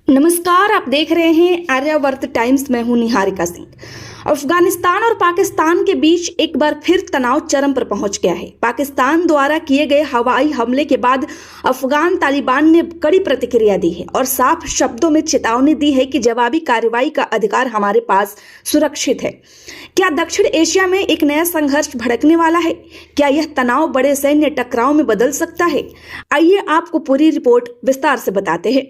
नमस्कार, आप देख रहे हैं आर्यावर्त टाइम्स। मैं हूं निहारिका सिंह। अफगानिस्तान और पाकिस्तान के बीच एक बार फिर तनाव चरम पर पहुंच गया है। पाकिस्तान द्वारा किए गए हवाई हमले के बाद अफगान तालिबान ने कड़ी प्रतिक्रिया दी है और साफ शब्दों में चेतावनी दी है कि जवाबी कार्रवाई का अधिकार हमारे पास सुरक्षित है। क्या दक्षिण एशिया में एक नया संघर्ष भड़कने वाला है? क्या यह तनाव बड़े सैन्य टकराव में बदल सकता है? आइए आपको पूरी रिपोर्ट विस्तार से बताते हैं।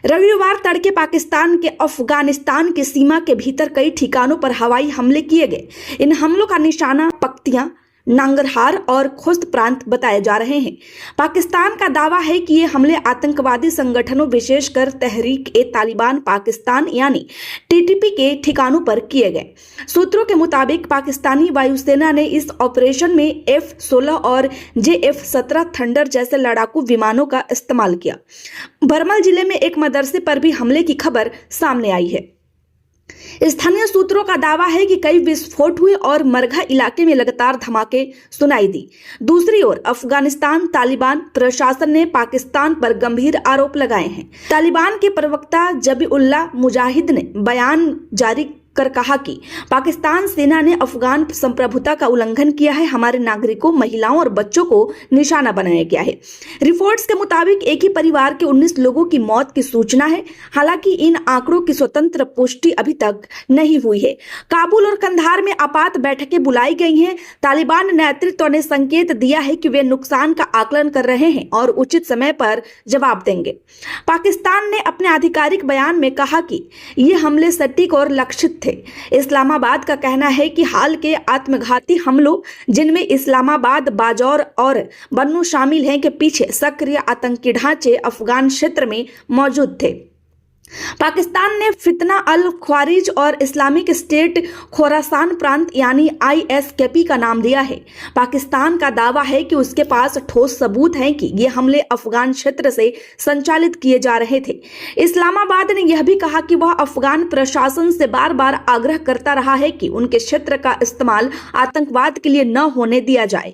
रविवार तड़के पाकिस्तान के अफगानिस्तान की सीमा के भीतर कई ठिकानों पर हवाई हमले किए गए। इन हमलों का निशाना पख्तियां, नांगरहार और खुस्त प्रांत बताए जा रहे हैं। पाकिस्तान का दावा है कि ये हमले आतंकवादी संगठनों, विशेषकर तहरीक-ए-तालिबान पाकिस्तान यानी टीटीपी के ठिकानों पर किए गए। सूत्रों के मुताबिक पाकिस्तानी वायुसेना ने इस ऑपरेशन में F-16 और JF-17 थंडर जैसे लड़ाकू विमानों का इस्तेमाल किया। बरमल जिले में एक मदरसे पर भी हमले की खबर सामने आई है। स्थानीय सूत्रों का दावा है कि कई विस्फोट हुए और मरघा इलाके में लगातार धमाके सुनाई दी। दूसरी ओर अफगानिस्तान तालिबान प्रशासन ने पाकिस्तान पर गंभीर आरोप लगाए हैं। तालिबान के प्रवक्ता जबीउल्लाह मुजाहिद ने बयान जारी कर कहा कि पाकिस्तान सेना ने अफगान संप्रभुता का उल्लंघन किया है। हमारे नागरिकों, महिलाओं और बच्चों को निशाना बनाया गया है। रिपोर्ट्स के मुताबिक एक ही परिवार के 19 लोगों की मौत की सूचना है। हालांकि इन आंकड़ों की स्वतंत्र पुष्टि अभी तक नहीं हुई है। काबुल और कंधार में आपात बैठकें बुलाई गई हैं। तालिबान नेतृत्व ने संकेत दिया है कि वे नुकसान का आकलन कर रहे हैं और उचित समय पर जवाब देंगे। पाकिस्तान ने अपने आधिकारिक बयान में कहा कि ये हमले सटीक और लक्षित थे। इस्लामाबाद का कहना है कि हाल के आत्मघाती हमलों, जिनमें इस्लामाबाद, बाजौर और बन्नू शामिल हैं, के पीछे सक्रिय आतंकी ढांचे अफगान क्षेत्र में मौजूद थे। पाकिस्तान ने फितना अल ख्वारिज और इस्लामिक स्टेट खोरासान प्रांत यानी ISKP का नाम दिया है। पाकिस्तान का दावा है कि उसके पास ठोस सबूत हैं कि ये हमले अफगान क्षेत्र से संचालित किए जा रहे थे। इस्लामाबाद ने यह भी कहा कि वह अफगान प्रशासन से बार बार आग्रह करता रहा है कि उनके क्षेत्र का इस्तेमाल आतंकवाद के लिए न होने दिया जाए।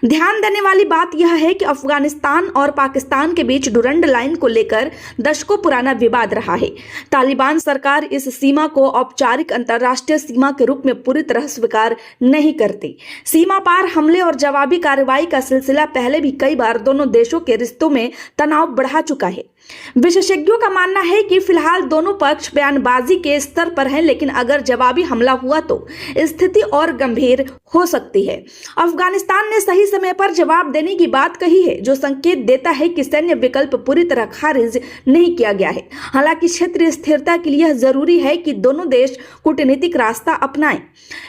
ध्यान देने वाली बात यह है कि अफगानिस्तान और पाकिस्तान के बीच डुरंड लाइन को लेकर दशकों पुराना विवाद रहा है। तालिबान सरकार इस सीमा को औपचारिक अंतर्राष्ट्रीय सीमा के रूप में पूरी तरह स्वीकार नहीं करती। सीमा पार हमले और जवाबी कार्रवाई का सिलसिला पहले भी कई बार दोनों देशों के रिश्तों में तनाव बढ़ा चुका है। विशेषज्ञों का मानना है कि फिलहाल दोनों पक्ष बयानबाजी के स्तर पर हैं, लेकिन अगर जवाबी हमला हुआ तो स्थिति और गंभीर हो सकती है। अफगानिस्तान ने सही समय पर जवाब देने की बात कही है, जो संकेत देता है कि सैन्य विकल्प पूरी तरह खारिज नहीं किया गया है। हालांकि क्षेत्रीय स्थिरता के लिए रजरूरी है कि दोनों देश कूटनीतिक रास्ता अपनाएं।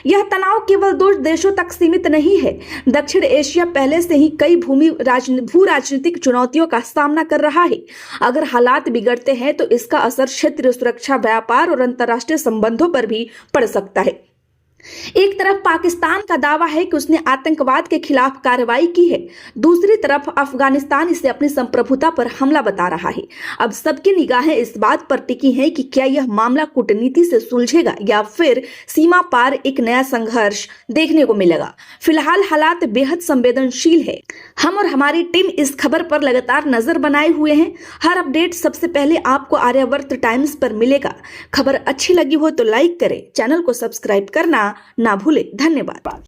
यह तनाव केवल दो देशों तक सीमित नहीं है। दक्षिण एशिया पहले से ही कई भू राजनीतिक चुनौतियों का सामना कर रहा है। अगर हालात बिगड़ते हैं तो इसका असर क्षेत्रीय सुरक्षा, व्यापार और अंतर्राष्ट्रीय संबंधों पर भी पड़ सकता है। एक तरफ पाकिस्तान का दावा है कि उसने आतंकवाद के खिलाफ कार्रवाई की है, दूसरी तरफ अफगानिस्तान इसे अपनी संप्रभुता पर हमला बता रहा है। अब सबकी निगाहें इस बात पर टिकी हैं कि क्या यह मामला कूटनीति से सुलझेगा या फिर सीमा पार एक नया संघर्ष देखने को मिलेगा। फिलहाल हालात बेहद संवेदनशील है। हम और हमारी टीम इस खबर पर लगातार नजर बनाए हुए हैं। हर अपडेट सबसे पहले आपको आर्यावर्त टाइम्स पर मिलेगा। खबर अच्छी लगी हो तो लाइक करें, चैनल को सब्सक्राइब करना ना भूले। धन्यवाद।